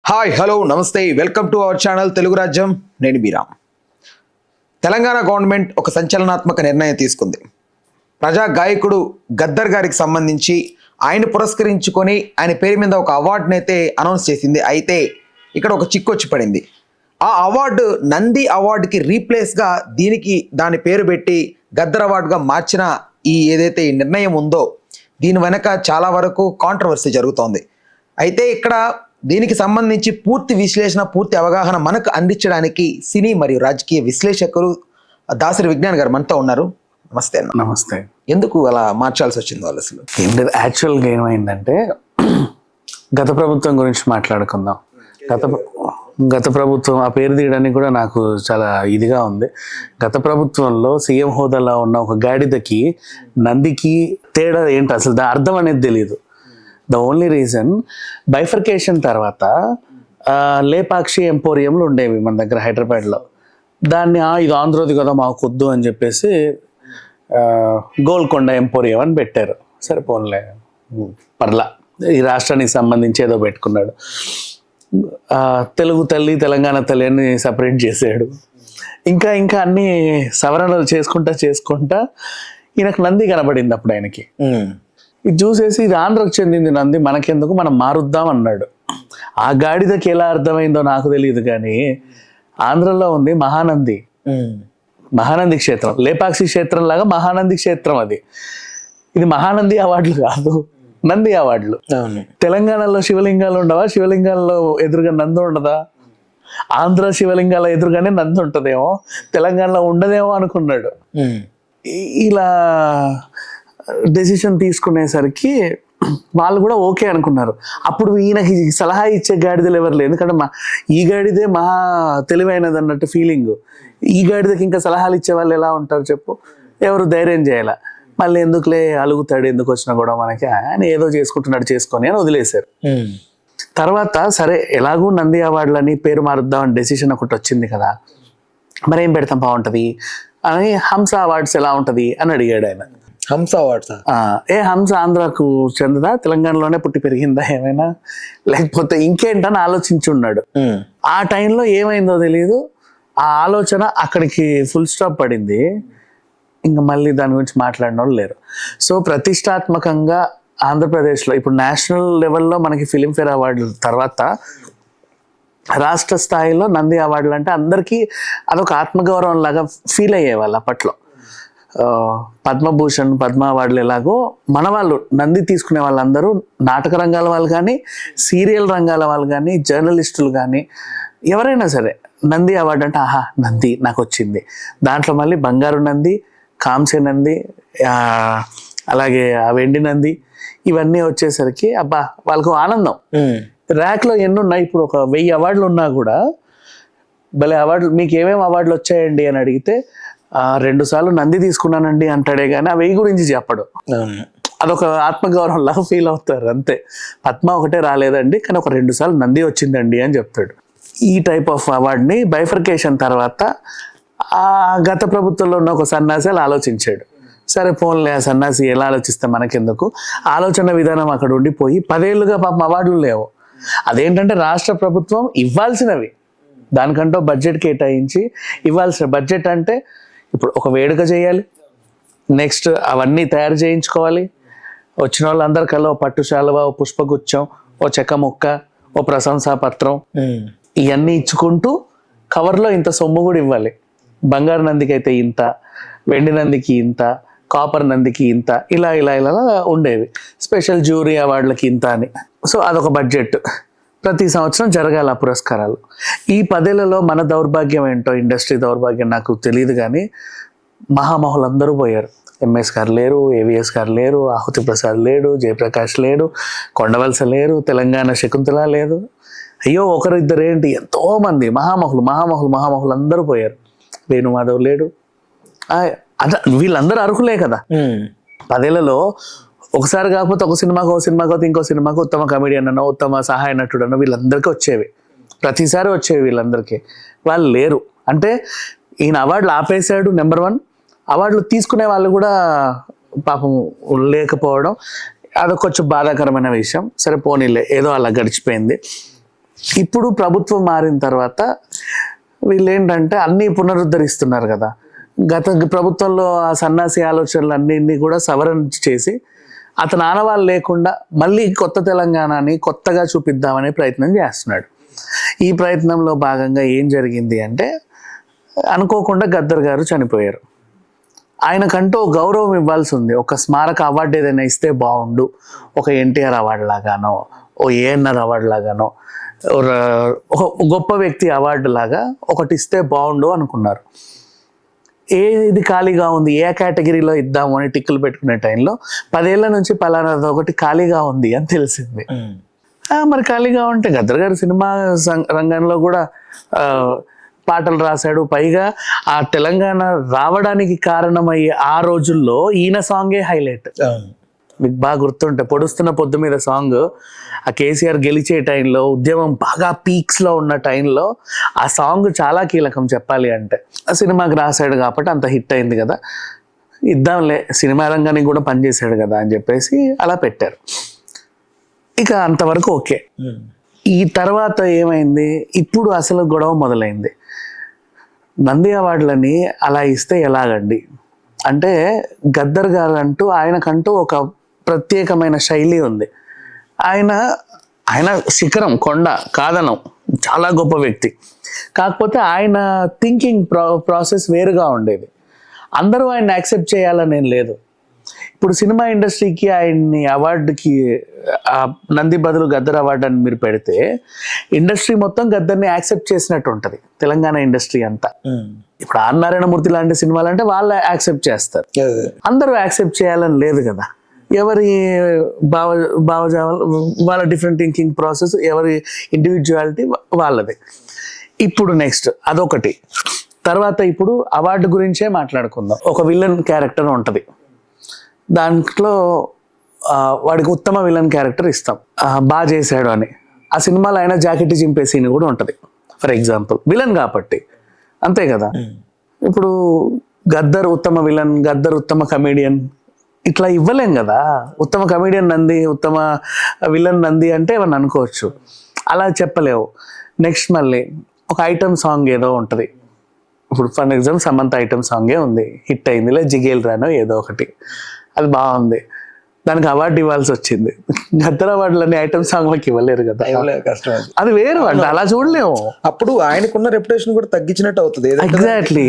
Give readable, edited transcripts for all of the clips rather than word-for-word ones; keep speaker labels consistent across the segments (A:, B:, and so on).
A: Hi hello నమస్తే welcome to our channel Telugu రాజ్యం. నేను బీరామ్. తెలంగాణ గవర్నమెంట్ ఒక సంచలనాత్మక నిర్ణయం తీసుకుంది. ప్రజా గాయకుడు గద్దర్ గారికి సంబంధించి ఆయన పురస్కరించుకొని ఆయన పేరు మీద ఒక అవార్డుని అయితే అనౌన్స్ చేసింది. అయితే ఇక్కడ ఒక చిక్కు వచ్చి పడింది. ఆ అవార్డు నంది అవార్డుకి రీప్లేస్గా దాని పేరు పెట్టి గద్దర్ అవార్డుగా మార్చిన ఏదైతే ఈ నిర్ణయం ఉందో దీని వెనక చాలా వరకు కాంట్రవర్సీ జరుగుతోంది. అయితే ఇక్కడ దీనికి సంబంధించి పూర్తి విశ్లేషణ, పూర్తి అవగాహన మనకు అందించడానికి సినీ మరియు రాజకీయ విశ్లేషకులు దాసరి విజ్ఞాన్ గారు మనతో ఉన్నారు. నమస్తే అన్న.
B: నమస్తే.
A: ఎందుకు అలా మార్చాల్సి వచ్చింది వాళ్ళు? అసలు
B: యాక్చువల్గా ఏమైందంటే, గత ప్రభుత్వం గురించి మాట్లాడుకుందాం. గత ప్రభుత్వం ఆ పేరు తీయడానికి కూడా నాకు చాలా ఇదిగా ఉంది. గత ప్రభుత్వంలో సీఎం హోదాలో ఉన్న ఒక గాడిదకి నందికి తేడా ఏంటి అసలు అర్థం అనేది తెలియదు. ద ఓన్లీ రీజన్ బైఫర్కేషన్ తర్వాత లేపాక్షి ఎంపోరియంలు ఉండేవి మన దగ్గర హైదరాబాద్లో. దాన్ని ఇది ఆంధ్రోది కదా మాకు వద్దు అని చెప్పేసి గోల్కొండ ఎంపోరియం అని పెట్టారు. సరే పోన్లే, పర్లా, ఈ రాష్ట్రానికి సంబంధించి ఏదో పెట్టుకున్నాడు. తెలుగు తల్లి తెలంగాణ తల్లి అని సపరేట్ చేసాడు. ఇంకా అన్ని సవరణలు చేసుకుంటా ఈయనకు నంది కనబడింది. అప్పుడు ఆయనకి ఇది చూసేసి ఇది ఆంధ్రకు చెందింది నంది, మనకెందుకు, మనం మారుద్దాం అన్నాడు. ఆ గాడిదకి ఎలా అర్థమైందో నాకు తెలియదు, కానీ ఆంధ్రలో ఉంది మహానంది క్షేత్రం, లేపాక్షి క్షేత్రం లాగా మహానంది క్షేత్రం. ఇది మహానంది అవార్డులు కాదు, నంది అవార్డులు. తెలంగాణలో శివలింగాలు ఉండవా? శివలింగాల్లో ఎదురుగా నంది ఉండదా? ఆంధ్ర శివలింగాల ఎదురుగానే నంది ఉంటదేమో, తెలంగాణలో ఉండదేమో అనుకున్నాడు. ఇలా డెసిషన్ తీసుకునేసరికి వాళ్ళు కూడా ఓకే అనుకున్నారు. అప్పుడు ఈయనకి సలహా ఇచ్చే గాడిదలు ఎవరు లేదు, ఎందుకంటే ఈ గాడిదే మహా తెలివైనది అన్నట్టు ఫీలింగ్. ఈ గాడిదకి ఇంకా సలహాలు ఇచ్చే వాళ్ళు ఎలా ఉంటారు చెప్పు? ఎవరు ధైర్యం చేయాల. మళ్ళీ ఎందుకులే, అలుగుతాడు, ఎందుకు వచ్చినా కూడా మనకి, ఆయన ఏదో చేసుకుంటున్నాడు చేసుకొని అని వదిలేశారు. తర్వాత సరే ఎలాగూ నంది అవార్డులని పేరు మారుద్దామని డెసిషన్ ఒకటి వచ్చింది కదా, మరేం పెడతాం బాగుంటుంది అని హంస అవార్డ్స్ ఎలా ఉంటుంది అని అడిగాడు ఆయన.
A: హంస అవార్డ్స్?
B: హంస ఆంధ్రాకు చెందదా, తెలంగాణలోనే పుట్టి పెరిగిందా ఏమైనా, లేకపోతే ఇంకేంటని ఆలోచించున్నాడు. ఆ టైంలో ఏమైందో తెలియదు, ఆ ఆలోచన అక్కడికి ఫుల్ స్టాప్ పడింది. ఇంకా మళ్ళీ దాని గురించి మాట్లాడిన వాళ్ళు లేరు. సో ప్రతిష్టాత్మకంగా ఆంధ్రప్రదేశ్లో ఇప్పుడు నేషనల్ లెవెల్లో మనకి ఫిలింఫేర్ అవార్డుల తర్వాత రాష్ట్ర స్థాయిలో నంది అవార్డులు అంటే అందరికీ అదొక ఆత్మగౌరవం లాగా ఫీల్ అయ్యేవాళ్ళు అప్పట్లో. పద్మభూషణ్, పద్మ అవార్డులు ఎలాగో మన వాళ్ళు నంది తీసుకునే వాళ్ళందరూ నాటక రంగాల వాళ్ళు కానీ, సీరియల్ రంగాల వాళ్ళు కానీ, జర్నలిస్టులు కానీ, ఎవరైనా సరే నంది అవార్డు అంటే ఆహా నంది నాకు వచ్చింది. దాంట్లో మళ్ళీ బంగారు నంది, కాంస్య నంది, అలాగే ఆ వెండి నంది, ఇవన్నీ వచ్చేసరికి అబ్బా వాళ్ళకు ఆనందం. ర్యాక్లో ఎన్ని ఉన్నాయి, ఇప్పుడు ఒక 1000 అవార్డులు ఉన్నా కూడా భలే అవార్డులు, మీకు ఏమేమి అవార్డులు వచ్చాయండి అని అడిగితే 2 సార్లు నంది తీసుకున్నానండి అంటాడే కానీ ఆ 1000 గురించి చెప్పడు. అదొక ఆత్మగౌరవం లాగా ఫీల్ అవుతారు అంతే. పద్మ ఒకటే రాలేదండి, కానీ ఒక 2 సార్లు నంది వచ్చిందండి అని చెప్తాడు. ఈ టైప్ ఆఫ్ అవార్డుని బైఫర్కేషన్ తర్వాత గత ప్రభుత్వంలో ఉన్న ఒక సన్యాసి అలా ఆలోచించాడు. సరే పోన్లే, ఆ సన్యాసి ఎలా ఆలోచిస్తే మనకెందుకు, ఆలోచన విధానం అక్కడ ఉండిపోయి 10 ఏళ్ళుగా పాపం అవార్డులు లేవు. అదేంటంటే రాష్ట్ర ప్రభుత్వం ఇవ్వాల్సినవి దానికంటూ బడ్జెట్ కేటాయించి ఇవ్వాల్సిన బడ్జెట్ అంటే ఇప్పుడు ఒక వేడుక చేయాలి, నెక్స్ట్ అవన్నీ తయారు చేయించుకోవాలి, వచ్చిన వాళ్ళందరి కల్లా ఓ పట్టు శాలువ, ఓ పుష్పగుచ్చం, ఓ చెక్క ముక్క, ఓ ప్రశంసా పత్రం, ఇవన్నీ ఇచ్చుకుంటూ కవర్లో ఇంత సొమ్ము కూడా ఇవ్వాలి. బంగారు నందికి అయితే ఇంత, వెండి నందికి ఇంత, కాపర్ నందికి ఇంత, ఇలా ఉండేవి. స్పెషల్ జ్యూరీ అవార్డులకి ఇంత అని. సో అదొక బడ్జెట్. ప్రతి సంవత్సరం జరగాలి ఆ పురస్కారాలు. ఈ 10 ఏళ్లలో మన దౌర్భాగ్యం ఏంటో, ఇండస్ట్రీ దౌర్భాగ్యం నాకు తెలియదు, కానీ మహామహులు అందరూ పోయారు. ఎంఎస్ గారు లేరు, ఏవిఎస్ గారు లేరు, ఆహుతి ప్రసాద్ లేడు, జయప్రకాష్ లేడు, కొండవలస లేరు, తెలంగాణ శకుంతల లేదు. అయ్యో ఒకరు ఇద్దరు ఏంటి, ఎంతో మంది మహామహులు అందరూ పోయారు. వేణుమాధవ్ లేడు. వీళ్ళందరూ అర్హులే కదా. 10 ఏళ్లలో ఒకసారి కాకపోతే ఒక సినిమాకు ఇంకో సినిమాకు ఉత్తమ కమెడియన్ అన్న, ఉత్తమ సహాయ నటుడు అన్న, వీళ్ళందరికీ వచ్చేవి, ప్రతిసారి వచ్చేవి. వీళ్ళందరికీ వాళ్ళు లేరు అంటే ఈయన అవార్డులు ఆపేశాడు. నెంబర్ 1 అవార్డులు తీసుకునే వాళ్ళు కూడా పాపం లేకపోవడం, అదొక కొంచెం బాధాకరమైన విషయం. సరే పోనీలే, ఏదో అలా గడిచిపోయింది. ఇప్పుడు ప్రభుత్వం మారిన తర్వాత వీళ్ళు ఏంటంటే అన్నీ పునరుద్ధరిస్తున్నారు కదా. గత ప్రభుత్వంలో ఆ సన్నాసి ఆలోచనలు అన్నింటినీ కూడా సవరణ చేసి అతను ఆనవాళ్ళు లేకుండా మళ్ళీ కొత్త తెలంగాణని కొత్తగా చూపిద్దామనే ప్రయత్నం చేస్తున్నాడు. ఈ ప్రయత్నంలో భాగంగా ఏం జరిగింది అంటే అనుకోకుండా గద్దర్ గారు చనిపోయారు. ఆయనకంటూ గౌరవం ఇవ్వాల్సి ఉంది. ఒక స్మారక అవార్డు ఏదైనా ఇస్తే బాగుండు, ఒక ఎన్టీఆర్ అవార్డు లాగానో, ఓ ఏఎన్ఆర్ అవార్డు లాగానో, ఒక గొప్ప వ్యక్తి అవార్డు లాగా ఒకటి ఇస్తే బాగుండు అనుకున్నారు. ఏది ఖాళీగా ఉంది, ఏ కేటగిరీలో ఇద్దాము అని టిక్కులు పెట్టుకునే టైంలో 10 ఏళ్ల నుంచి పలానాది ఒకటి ఖాళీగా ఉంది అని తెలిసింది. మరి ఖాళీగా ఉంటే గద్దర్ గారు సినిమా రంగంలో కూడా పాటలు రాశాడు. పైగా ఆ తెలంగాణ రావడానికి కారణమయ్యే ఆ రోజుల్లో ఈయన సాంగే హైలైట్. మీకు బాగా గుర్తుంటే పొడుస్తున్న పొద్దు మీద సాంగ్ ఆ కేసీఆర్ గెలిచే టైంలో, ఉద్యమం బాగా పీక్స్ లో ఉన్న టైంలో ఆ సాంగ్ చాలా కీలకం చెప్పాలి అంటే. ఆ సినిమాకి రాశాడు కాబట్టి అంత హిట్ అయింది కదా, ఇద్దాంలే సినిమా రంగానికి కూడా పనిచేశాడు కదా అని చెప్పేసి అలా పెట్టారు. ఇక అంతవరకు ఓకే. ఈ తర్వాత ఏమైంది, ఇప్పుడు అసలు గొడవ మొదలైంది. నంది అవార్డులని అలా ఇస్తే ఎలాగండి అంటే, గద్దర్ గారు అంటూ ఆయనకంటూ ఒక ప్రత్యేకమైన శైలి ఉంది. ఆయన శిఖరం, కొండ కాదనం, చాలా గొప్ప వ్యక్తి. కాకపోతే ఆయన థింకింగ్ ప్రాసెస్ వేరుగా ఉండేది. అందరూ ఆయన యాక్సెప్ట్ చేయాలని ఏం లేదు. ఇప్పుడు సినిమా ఇండస్ట్రీకి ఆయన్ని అవార్డుకి నంది బదులు గద్దర్ అవార్డు అని మీరు పెడితే ఇండస్ట్రీ మొత్తం గద్దర్ని యాక్సెప్ట్ చేసినట్టు ఉంటుంది, తెలంగాణ ఇండస్ట్రీ అంతా. ఇప్పుడు ఆర్ నారాయణమూర్తి లాంటి సినిమాలు అంటే వాళ్ళు యాక్సెప్ట్ చేస్తారు, అందరూ యాక్సెప్ట్ చేయాలని లేదు కదా. ఎవరి భావజావాలు వాళ్ళ డిఫరెంట్ థింకింగ్ ప్రాసెస్, ఎవరి ఇండివిజువాలిటీ వాళ్ళది. ఇప్పుడు నెక్స్ట్ అదొకటి. తర్వాత ఇప్పుడు అవార్డు గురించే మాట్లాడుకుందాం. ఒక విలన్ క్యారెక్టర్ ఉంటుంది, దాంట్లో వాడికి ఉత్తమ విలన్ క్యారెక్టర్ ఇస్తాం, బాగా చేశాడు అని. ఆ సినిమాలో అయినా జాకెట్ చింపే సీన్ కూడా ఉంటుంది ఫర్ ఎగ్జాంపుల్, విలన్ కాబట్టి, అంతే కదా. ఇప్పుడు గద్దర్ ఉత్తమ విలన్, గద్దర్ ఉత్తమ కమేడియన్ ఇట్లా ఇవ్వలేం కదా. ఉత్తమ కమేడియన్ నంది, ఉత్తమ విలన్ నంది అంటే ఏమన్నా అనుకోవచ్చు, అలా చెప్పలేవు. నెక్స్ట్ మళ్ళీ ఒక ఐటమ్ సాంగ్ ఏదో ఉంటుంది. ఇప్పుడు ఫర్ ఎగ్జాంపుల్ సమంత ఐటమ్ సాంగే ఉంది, హిట్ అయిందిలే, జిగేల్ రానో ఏదో ఒకటి, అది బాగుంది, దానికి అవార్డు ఇవ్వాల్సి వచ్చింది. గద్దర్ అవార్డులని ఐటమ్ సాంగ్లకి ఇవ్వలేరు కదా,
A: కష్టం.
B: అది వేరు, అంటే అలా చూడలేము.
A: అప్పుడు ఆయనకున్న రెప్యుటేషన్ కూడా తగ్గించినట్టు అవుతుంది.
B: ఎగ్జాక్ట్లీ.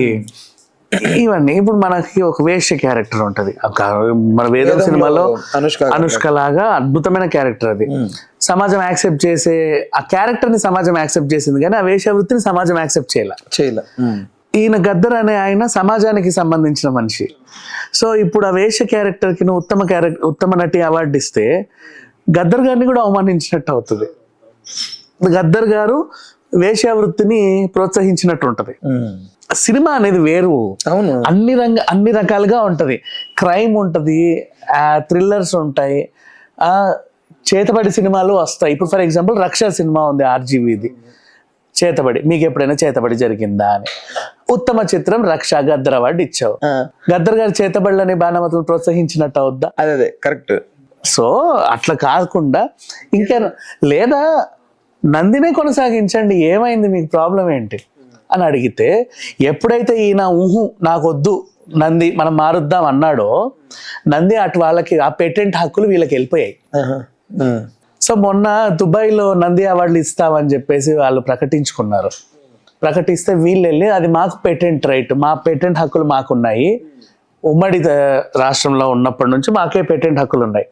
B: ఇవన్నీ ఇప్పుడు మనకి ఒక వేష్య క్యారెక్టర్ ఉంటది, మన వేదం సినిమాలో అనుష్క లాగా అద్భుతమైన క్యారెక్టర్ అది. సమాజం యాక్సెప్ట్ చేసే ఆ క్యారెక్టర్ ని సమాజం యాక్సెప్ట్ చేసింది, కానీ ఆ వేషవృత్తిని సమాజం యాక్సెప్ట్ చేయలే. ఈయన గద్దర్ అనే ఆయన సమాజానికి సంబంధించిన మనిషి. సో ఇప్పుడు ఆ వేష క్యారెక్టర్ కి ఉత్తమ నటి అవార్డు ఇస్తే గద్దర్ గారిని కూడా అవమానించినట్టు అవుతుంది. గద్దర్ గారు వేషవృత్తిని ప్రోత్సహించినట్టు ఉంటది. సినిమా అనేది వేరు,
A: అవును,
B: అన్ని రకాలుగా ఉంటది. క్రైమ్ ఉంటది, థ్రిల్లర్స్ ఉంటాయి, చేతబడి సినిమాలు వస్తాయి. ఇప్పుడు ఫర్ ఎగ్జాంపుల్ రక్ష సినిమా ఉంది ఆర్జీవీది, చేతబడి. మీకు ఎప్పుడైనా చేతబడి జరిగిందా అని. ఉత్తమ చిత్రం రక్ష, గద్దర్ అవార్డు ఇచ్చావు. గద్దర్ గారు చేతబడులని బాణమతులు ప్రోత్సహించినట్టు అవుద్దా?
A: అదే కరెక్ట్.
B: సో అట్లా కాకుండా ఇంకా లేదా నందినే కొనసాగించండి, ఏమైంది, మీకు ప్రాబ్లం ఏంటి అని అడిగితే, ఎప్పుడైతే ఈయన నాకొద్దు నంది మనం మారుద్దాం అన్నాడో, నంది అటు వాళ్ళకి ఆ పేటెంట్ హక్కులు వీళ్ళకి వెళ్ళిపోయాయి. సో మొన్న దుబాయ్లో నంది అవార్డులు ఇస్తామని చెప్పేసి వాళ్ళు ప్రకటించుకున్నారు. ప్రకటిస్తే వీళ్ళు వెళ్ళి అది మాకు పేటెంట్ రైట్, మా పేటెంట్ హక్కులు మాకున్నాయి, ఉమ్మడి రాష్ట్రంలో ఉన్నప్పటి నుంచి మాకే పేటెంట్ హక్కులు ఉన్నాయి.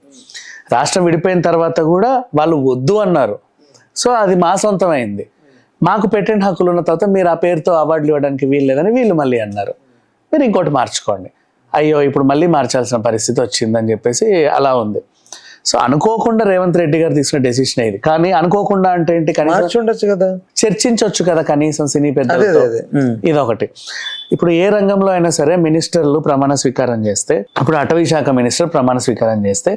B: రాష్ట్రం విడిపోయిన తర్వాత కూడా వాళ్ళు వద్దు అన్నారు. సో అది మా సొంతమైంది, మాకు పేటెంట్ హక్కులు ఉన్న తర్వాత మీరు ఆ పేరుతో అవార్డులు ఇవ్వడానికి వీలు లేదని వీళ్ళు మళ్ళీ అన్నారు, మీరు ఇంకోటి మార్చుకోండి. అయ్యో ఇప్పుడు మళ్ళీ మార్చాల్సిన పరిస్థితి వచ్చిందని చెప్పేసి అలా ఉంది. సో అనుకోకుండా రేవంత్ రెడ్డి గారు తీసుకున్న డెసిషన్ ఇది. కానీ అనుకోకుండా అంటే ఏంటి, కనీసం
A: కదా
B: చర్చించవచ్చు కదా కనీసం సినీ పెద్దలతో. ఇదొకటి. ఇప్పుడు ఏ రంగంలో అయినా సరే మినిస్టర్లు ప్రమాణ స్వీకారం చేస్తే, ఇప్పుడు అటవీ శాఖ మినిస్టర్ ప్రమాణ స్వీకారం చేస్తే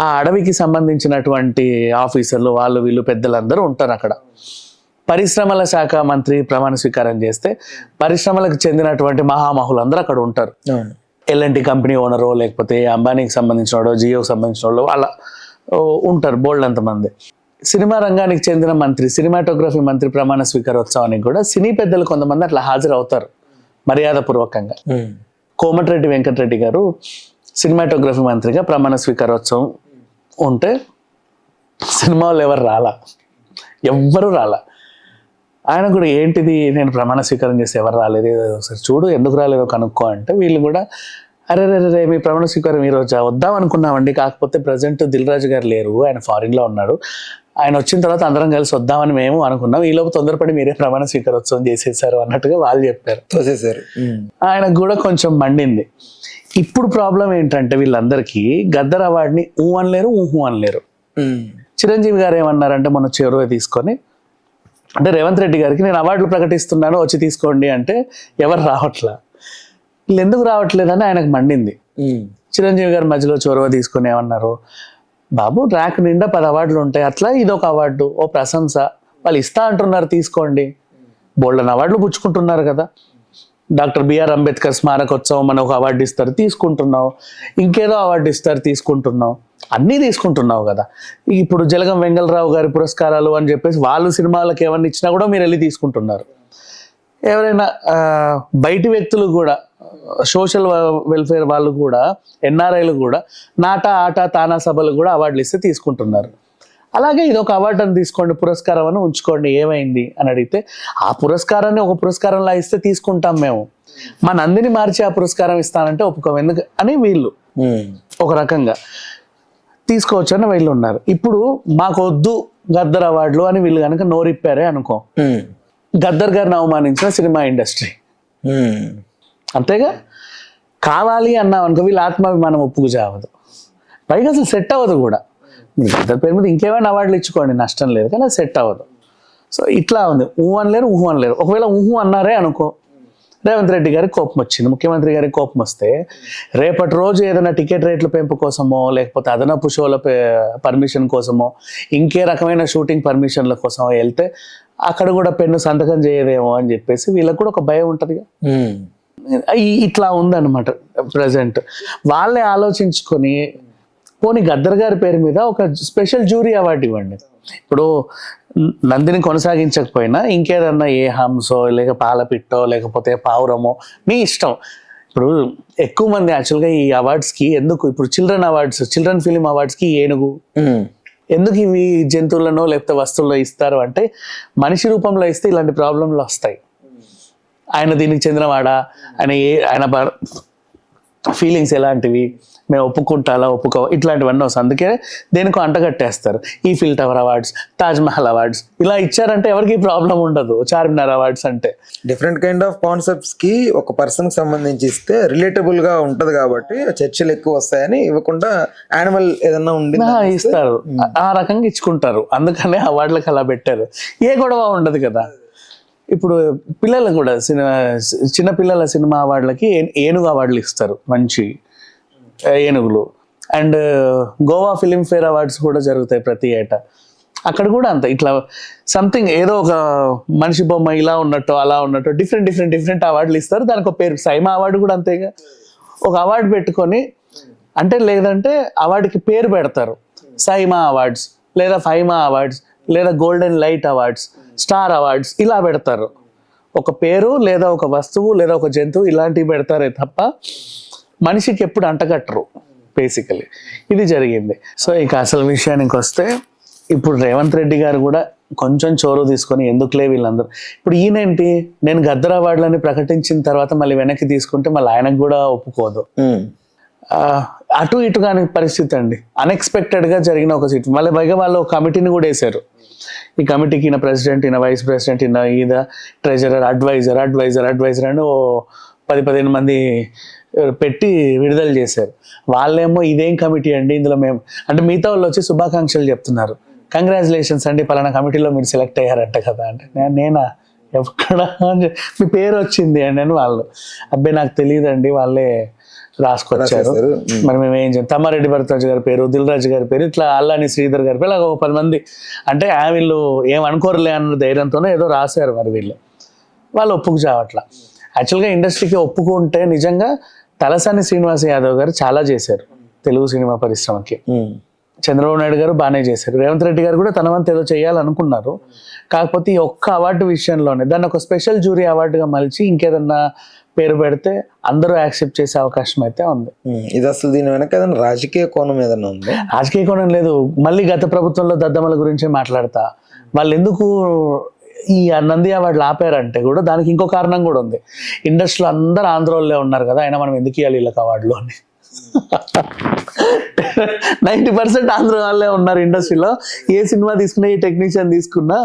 B: ఆ అడవికి సంబంధించినటువంటి ఆఫీసర్లు వాళ్ళు వీళ్ళు పెద్దలందరూ ఉంటారు అక్కడ. పరిశ్రమల శాఖ మంత్రి ప్రమాణ స్వీకారం చేస్తే పరిశ్రమలకు చెందినటువంటి మహామహులు అందరూ అక్కడ ఉంటారు. ఎల్ఎన్టీ కంపెనీ ఓనరో, లేకపోతే అంబానీకి సంబంధించిన వాడో, జియోకి సంబంధించిన వాళ్ళు అలా ఉంటారు బోల్డ్ అంతమంది. సినిమా రంగానికి చెందిన మంత్రి, సినిమాటోగ్రఫీ మంత్రి ప్రమాణ స్వీకారోత్సవానికి కూడా సినీ పెద్దలు కొంతమంది అట్లా హాజరవుతారు మర్యాదపూర్వకంగా. కోమటిరెడ్డి వెంకటరెడ్డి గారు సినిమాటోగ్రఫీ మంత్రిగా ప్రమాణ స్వీకారోత్సవం ఉంటే సినిమా వాళ్ళు ఎవ్వరు రాలా. ఆయన కూడా ఏంటిది, నేను ప్రమాణ స్వీకారం చేసి ఎవరు రాలేదు, ఒకసారి చూడు ఎందుకు రాలేదో కనుక్కో అంటే వీళ్ళు కూడా అరే రే మీ ప్రమాణ స్వీకారం ఈరోజు వద్దాం అనుకున్నామండి, కాకపోతే ప్రజెంట్ దిల్ రాజు గారు లేరు, ఆయన ఫారిన్లో ఉన్నాడు, ఆయన వచ్చిన తర్వాత అందరం కలిసి వద్దామని మేము అనుకున్నాం, ఈలోపు తొందరపడి మీరే ప్రమాణ స్వీకారోత్సవం చేసేసారు అన్నట్టుగా వాళ్ళు చెప్పారు. ఆయనకు కూడా కొంచెం మండింది. ఇప్పుడు ప్రాబ్లం ఏంటంటే వీళ్ళందరికీ గద్దర్ అవార్డుని ఊ అనలేరు. చిరంజీవి గారు ఏమన్నారంటే మొన్న చెరువు తీసుకొని, అంటే రేవంత్ రెడ్డి గారికి నేను అవార్డులు ప్రకటిస్తున్నాను వచ్చి తీసుకోండి అంటే ఎవరు రావట్లా, వీళ్ళు ఎందుకు రావట్లేదని ఆయనకు మండింది. చిరంజీవి గారి మధ్యలో చొరవ తీసుకుని ఏమన్నారు, బాబు ర్యాక్ నిండా 10 అవార్డులు ఉంటాయి, అట్లా ఇదొక అవార్డు, ఓ ప్రశంస, వాళ్ళు ఇస్తా అంటున్నారు తీసుకోండి, బోల్డెన్ అవార్డులు పుచ్చుకుంటున్నారు కదా, డాక్టర్ బిఆర్ అంబేద్కర్ స్మారకోత్సవం అని ఒక అవార్డు ఇస్తారు తీసుకుంటున్నావు, ఇంకేదో అవార్డు ఇస్తారు తీసుకుంటున్నావు, అన్నీ తీసుకుంటున్నావు కదా. ఇప్పుడు జలగం వెంగళరావు గారి పురస్కారాలు అని చెప్పేసి వాళ్ళు సినిమాలకు ఏమన్నా ఇచ్చినా కూడా మీరు వెళ్ళి తీసుకుంటున్నారు. ఎవరైనా బయటి వ్యక్తులు కూడా, సోషల్ వెల్ఫేర్ వాళ్ళు కూడా, ఎన్ఆర్ఐలు కూడా నాట ఆట తానా సభలు కూడా అవార్డులు ఇస్తే తీసుకుంటున్నారు. అలాగే ఇది ఒక అవార్డు అని తీసుకోండి, పురస్కారం అని ఉంచుకోండి, ఏమైంది అని అడిగితే ఆ పురస్కారాన్ని ఒక పురస్కారంలా ఇస్తే తీసుకుంటాం మేము, మా నందిని మార్చి ఆ పురస్కారం ఇస్తానంటే ఒప్పుకోం ఎందుకు అని వీళ్ళు ఒక రకంగా తీసుకోవచ్చు అని వీళ్ళు ఉన్నారు. ఇప్పుడు మాకు వద్దు గద్దర్ అవార్డులు అని వీళ్ళు కనుక నోరిప్పారే అనుకో, గద్దర్ గారిని అవమానించిన సినిమా ఇండస్ట్రీ, అంతేగా. కావాలి అన్నాం అనుకో వీళ్ళ ఆత్మాభిమానం ఒప్పుకు చావదు, పైగా అసలు సెట్ అవ్వదు కూడా. మీరు గద్దర్ పేరు మీద ఇంకేమైనా అవార్డులు ఇచ్చుకోండి, నష్టం లేదు, కానీ అది సెట్ అవ్వదు. సో ఇట్లా ఉంది, ఊహు అనలేరు. ఒకవేళ ఊహు అన్నారే అనుకో, రేవంత్ రెడ్డి గారికి కోపం వచ్చింది, ముఖ్యమంత్రి గారికి కోపం వస్తే రేపటి రోజు ఏదైనా టికెట్ రేట్ల పెంపు కోసమో, లేకపోతే అదనపు షోల పర్మిషన్ కోసమో, ఇంకే రకమైన షూటింగ్ పర్మిషన్ల కోసమో వెళ్తే అక్కడ కూడా పెన్ను సంతకం చేయదేమో అని చెప్పేసి వీళ్ళకి కూడా ఒక భయం ఉంటుందిగా. ఇట్లా ఉందన్నమాట ప్రజెంట్. వాళ్ళే ఆలోచించుకొని పోనీ గద్దర్ గారి పేరు మీద ఒక స్పెషల్ జ్యూరీ అవార్డు ఇవ్వండి. ఇప్పుడు నందిని కొనసాగించకపోయినా ఇంకేదన్నా ఏ హంసో లేక పాలపిట్టో లేకపోతే పావురమో మీ ఇష్టం. ఇప్పుడు ఎక్కువ మంది యాక్చువల్గా ఈ అవార్డ్స్కి ఎందుకు, ఇప్పుడు చిల్డ్రన్ ఫిలిం అవార్డ్స్కి ఏనుగు ఎందుకు ఇవి జంతువులనో లేకపోతే వస్తువుల్లో ఇస్తారు అంటే, మనిషి రూపంలో ఇస్తే ఇలాంటి ప్రాబ్లంలు వస్తాయి. ఆయన దీనికి చెందినవాడా, ఆయన ఫీలింగ్స్ ఎలాంటివి, మేము ఒప్పుకో ఇట్లాంటివన్నీ వస్తాయి. అందుకే దేనికో అంటగట్టేస్తారు. ఈ fill tower awards, Taj Mahal awards ఇలా ఇచ్చారంటే ఎవరికి ప్రాబ్లం ఉండదు. చార్మినార్ అవార్డ్స్ అంటే
A: డిఫరెంట్ కైండ్ ఆఫ్ కాన్సెప్ట్స్ కి ఒక పర్సన్ కి సంబంధించి ఇస్తే రిలేటబుల్ గా ఉంటది కాబట్టి చర్చలు ఎక్కువ వస్తాయని ఇవ్వకుండా యానిమల్ ఏదన్నా ఉండి
B: ఇస్తారు, ఆ రకంగా ఇచ్చుకుంటారు. అందుకనే అవార్డులకు అలా పెట్టారు. ఏ గొడవ ఉండదు కదా. ఇప్పుడు పిల్లలు కూడా చిన్నపిల్లల సినిమా అవార్డులకి ఏనుగు అవార్డులు ఇస్తారు, మంచి ఏనుగులు. And Goa film fair awards కూడా జరుగుతాయి ప్రతి ఏటా. అక్కడ కూడా అంత ఇట్లా సంథింగ్ ఏదో ఒక మనిషి బొమ్మ ఇలా ఉన్నట్టు అలా ఉన్నట్టు డిఫరెంట్ అవార్డులు ఇస్తారు. దానికి ఒక పేరు, సైమా అవార్డు కూడా అంతేగా. ఒక అవార్డు పెట్టుకొని అంటే, లేదంటే అవార్డుకి పేరు పెడతారు, సైమా అవార్డ్స్ లేదా ఫైమా అవార్డ్స్ లేదా golden light awards, star awards ఇలా పెడతారు. ఒక పేరు లేదా ఒక వస్తువు లేదా ఒక జంతువు ఇలాంటివి పెడతారే తప్ప మనిషికి ఎప్పుడు అంటగట్టరు బేసికలీ. ఇది జరిగింది. సో ఇక అసలు విషయానికి వస్తే, ఇప్పుడు రేవంత్ రెడ్డి గారు కూడా కొంచెం చోరు తీసుకొని ఎందుకులే వీళ్ళందరూ, ఇప్పుడు ఈయనేంటి, నేను గద్దర్ అవార్డులని ప్రకటించిన తర్వాత మళ్ళీ వెనక్కి తీసుకుంటే మళ్ళీ ఆయనకు కూడా ఒప్పుకోదు. అటు ఇటు కాని పరిస్థితి అండి. అన్ఎక్స్పెక్టెడ్ గా జరిగిన ఒక సీట్. మళ్ళీ పైగా వాళ్ళు ఒక కమిటీని కూడా వేశారు. ఈ కమిటీకి ఈయన ప్రెసిడెంట్, ఈయన వైస్ ప్రెసిడెంట్, ఈయన ట్రెజరర్, అడ్వైజర్ అని ఓ 10-15 మంది పెట్టి విడుదల చేశారు. వాళ్ళేమో ఇదేం కమిటీ అండి, ఇందులో మేము అంటే మిగతా వాళ్ళు వచ్చి శుభాకాంక్షలు చెప్తున్నారు, కంగ్రాచులేషన్స్ అండి పలానా కమిటీలో మీరు సెలెక్ట్ అయ్యారంట కదా అంటే, నేనా ఎక్కడ మీ పేరు వచ్చింది అండి అని వాళ్ళు, అబ్బాయి నాకు తెలియదండి వాళ్ళే రాసుకొచ్చారు, మరి మేము ఏం చేయాలి. తమ్మారెడ్డి భరద్వాజ్ గారి పేరు, దిల్ రాజు గారి పేరు, ఇట్లా అల్లాని శ్రీధర్ గారి పేరు, అలా 10 మంది అంటే వీళ్ళు ఏమనుకోరులే అన్న ధైర్యంతోనే ఏదో రాశారు. మరి వాళ్ళు ఒప్పుకు చావట్లా. యాక్చువల్గా ఇండస్ట్రీకి ఒప్పుకుంటే నిజంగా తలసాని శ్రీనివాస్ యాదవ్ గారు చాలా చేశారు తెలుగు సినిమా పరిశ్రమకి. చంద్రబాబు నాయుడు గారు బాగానే చేశారు, రేవంత్ రెడ్డి గారు కూడా తన వంతు ఏదో చేయాలనుకున్నారు. కాకపోతే ఈ ఒక్క అవార్డు విషయంలోనే దాన్ని ఒక స్పెషల్ జ్యూరీ అవార్డుగా మలిచి ఇంకేదన్నా పేరు పెడితే అందరూ యాక్సెప్ట్ చేసే అవకాశం అయితే ఉంది.
A: ఇది అసలు దీని వెనక ఏదైనా రాజకీయ కోణం ఏదైనా ఉంది?
B: రాజకీయ కోణం లేదు. మళ్ళీ గత ప్రభుత్వంలో దద్దమ్మల గురించే మాట్లాడతా. వాళ్ళు ఎందుకు ఈ నంది అవార్డులు ఆపారంటే కూడా దానికి ఇంకో కారణం కూడా ఉంది. ఇండస్ట్రీలో అందరూ ఆంధ్రోళ్ళే ఉన్నారు కదా, అయినా మనం ఎందుకు ఇవ్వాలి వీళ్ళకి అవార్డులు అని. 90% ఆంధ్ర వాళ్ళే ఉన్నారు ఇండస్ట్రీలో. ఏ సినిమా తీసుకున్నా, ఏ టెక్నీషియన్ తీసుకున్నా,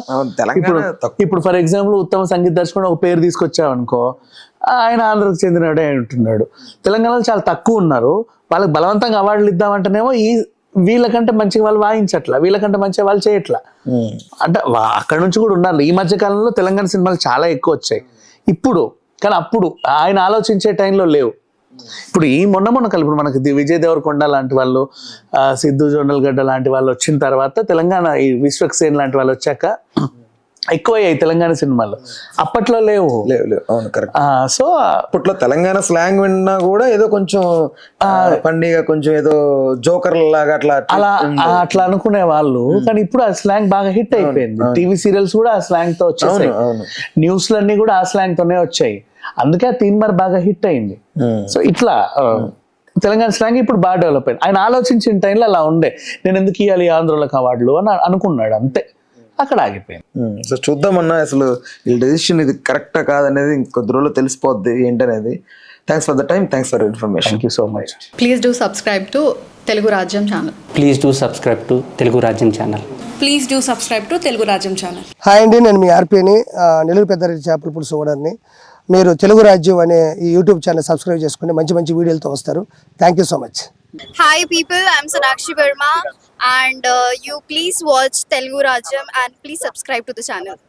B: ఇప్పుడు ఫర్ ఎగ్జాంపుల్ ఉత్తమ సంగీత దర్శకుడు ఒక పేరు తీసుకొచ్చావనుకో, ఆయన ఆంధ్రకు చెందినవాడే అంటున్నాడు. తెలంగాణలో చాలా తక్కువ ఉన్నారు, వాళ్ళకి బలవంతంగా అవార్డులు ఇద్దామంటేనేమో వీళ్ళకంటే మంచిగా వాళ్ళు వాయించట్లా, వీళ్ళకంటే మంచిగా వాళ్ళు చేయట్లా. అంటే అక్కడ నుంచి కూడా ఉన్నారు. ఈ మధ్య కాలంలో తెలంగాణ సినిమాలు చాలా ఎక్కువ వచ్చాయి ఇప్పుడు, కానీ అప్పుడు ఆయన ఆలోచించే టైంలో లేవు. ఇప్పుడు ఈ మొన్న కాలం ఇప్పుడు మనకి విజయ్ దేవరకొండ లాంటి వాళ్ళు, సిద్ధు జొన్నలగడ్డ లాంటి వాళ్ళు వచ్చిన తర్వాత తెలంగాణ ఈ విశ్వక్సేన్ లాంటి వాళ్ళు వచ్చాక ఎక్కువయ్యాయి తెలంగాణ సినిమాలు. అప్పట్లో లేవు.
A: అవును, కరెక్ట్.
B: సో
A: అప్పట్లో తెలంగాణ స్లాంగ్ విన్నా కూడా ఏదో కొంచెం పండిగా కొంచెం ఏదో జోకర్ లాగా
B: అట్లా అనుకునే వాళ్ళు. కానీ ఇప్పుడు ఆ స్లాంగ్ బాగా హిట్ అయిపోయింది. టీవీ సీరియల్స్ కూడా ఆ స్లాంగ్ తో వచ్చేసాయి, న్యూస్లన్నీ కూడా ఆ స్లాంగ్ తోనే వచ్చాయి. అందుకే ఆ తీన్ మరి బాగా హిట్ అయింది. సో ఇట్లా తెలంగాణ స్లాంగ్ ఇప్పుడు బాగా డెవలప్ అయింది. ఆయన ఆలోచించిన టైంలో అలా ఉండే, నేను ఎందుకు ఇవ్వాలి ఆంధ్రులకు అవార్డులు అని అనుకున్నాడు, అంతే. అక్కడ ఆగిపోయింది.
A: సో చూద్దామన్నా అసలు వీళ్ళ డెసిషన్ ఇది కరెక్టా కాదనేది ఇంకొద్ది రోజుల్లో తెలిసిపోద్ది ఏంటనేది. Thanks for the time, thanks for information.
B: Thank you so much.
C: Please do subscribe to Telugu Rajyam channel.
D: Please do subscribe to Telugu Rajyam channel.
E: Please do subscribe to Telugu Rajyam channel.
F: Hi అండి, నేను మీ ఆర్పీని, నెల్లూరు పెద్దారెడ్డి చేపల పులుసు ఓనర్ని. మీరు తెలుగు రాజ్యం అనే ఈ యూట్యూబ్ ఛానల్ సబ్స్క్రైబ్ చేసుకుని మంచి మంచి వీడియోలతో వస్తారు. Thank you so much.
G: Hi people, I'm Sonakshi Verma and you please watch Telugu Rajyam and please subscribe to the channel.